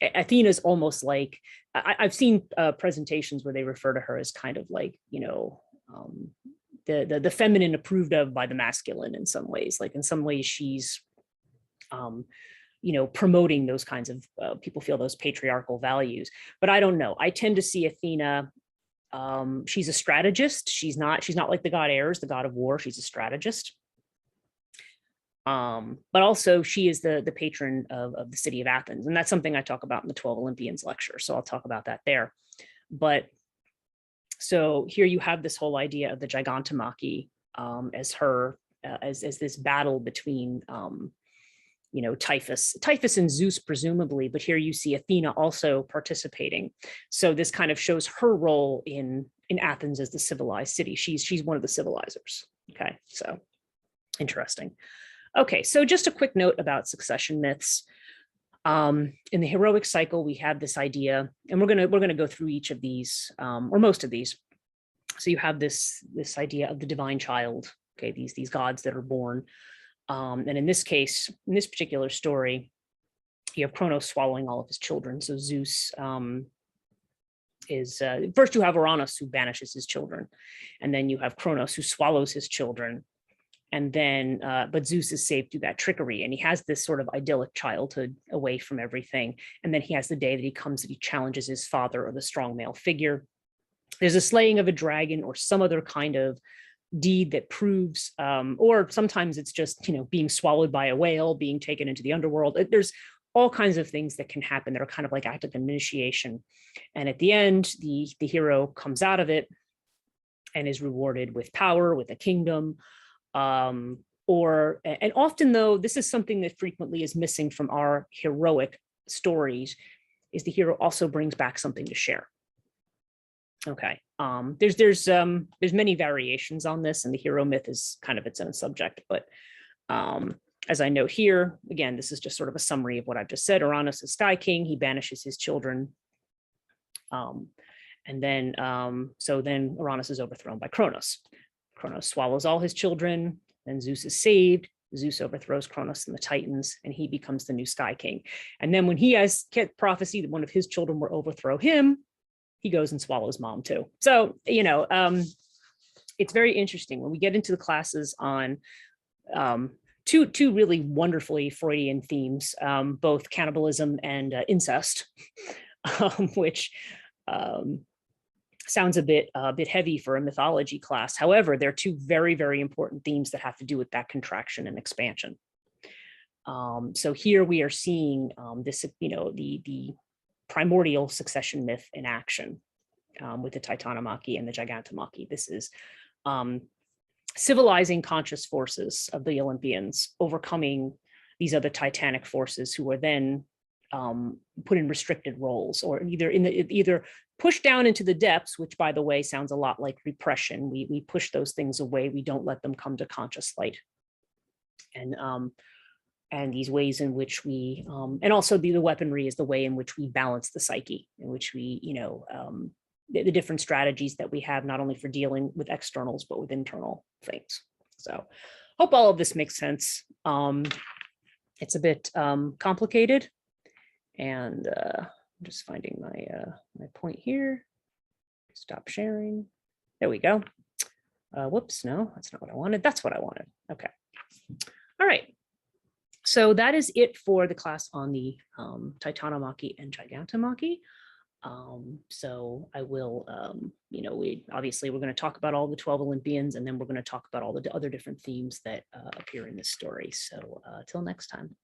A: Athena's almost like, I've seen presentations where they refer to her as kind of like, you know, the feminine approved of by the masculine in some ways. Like in some ways she's promoting those kinds of, people feel those patriarchal values. But I don't know. I tend to see Athena, she's a strategist. She's not like the god Ares, the god of war. She's a strategist. But also she is the patron of the city of Athens. And that's something I talk about in the 12 Olympians lecture. So I'll talk about that there. But so here you have this whole idea of the Gigantomachy, as her, as this battle between, Typhus and Zeus, presumably, but here you see Athena also participating. So this kind of shows her role in Athens as the civilized city. She's one of the civilizers. Okay, so interesting. Okay, so just a quick note about succession myths. In the heroic cycle, we have this idea, and we're gonna go through each of these, or most of these. So you have this idea of the divine child. Okay, these gods that are born. And in this case, in this particular story, you have Kronos swallowing all of his children. So Zeus is, first you have Uranus, who banishes his children, and then you have Kronos, who swallows his children. And then, but Zeus is saved through that trickery, and he has this sort of idyllic childhood away from everything. And then he has the day that he comes, that he challenges his father, or the strong male figure. There's a slaying of a dragon or some other kind of deed that proves, or sometimes it's just, being swallowed by a whale, being taken into the underworld. There's all kinds of things that can happen that are kind of like act of initiation. And at the end, the hero comes out of it and is rewarded with power, with a kingdom. And often, though, this is something that frequently is missing from our heroic stories, is the hero also brings back something to share. Okay, there's many variations on this, and the hero myth is kind of its own subject. But as I note here, again, this is just sort of a summary of what I've just said. Uranus is Sky King. He banishes his children. And then Uranus is overthrown by Kronos. Kronos swallows all his children, then Zeus is saved. Zeus overthrows Kronos and the Titans, and he becomes the new Sky King. And then when he has prophecy that one of his children will overthrow him, he goes and swallows mom too. So, it's very interesting when we get into the classes on two really wonderfully Freudian themes, both cannibalism and incest, which sounds a bit heavy for a mythology class. However, they're two very, very important themes that have to do with that contraction and expansion. So here we are seeing this, the primordial succession myth in action with the Titanomachy and the Gigantomachy. This is civilizing conscious forces of the Olympians overcoming these other titanic forces, who are then put in restricted roles, or either pushed down into the depths, which, by the way, sounds a lot like repression. We push those things away. We don't let them come to conscious light. And these ways in which we, and also the weaponry is the way in which we balance the psyche, in which we, the different strategies that we have, not only for dealing with externals, but with internal things. So hope all of this makes sense. It's a bit complicated, and I'm just finding my point here. Stop sharing. There we go. Whoops, no, that's not what I wanted. That's what I wanted. Okay. All right. So that is it for the class on the Titanomachy and Gigantomachy. So I will, we're going to talk about all the 12 Olympians, and then we're going to talk about all the other different themes that appear in this story. So till next time.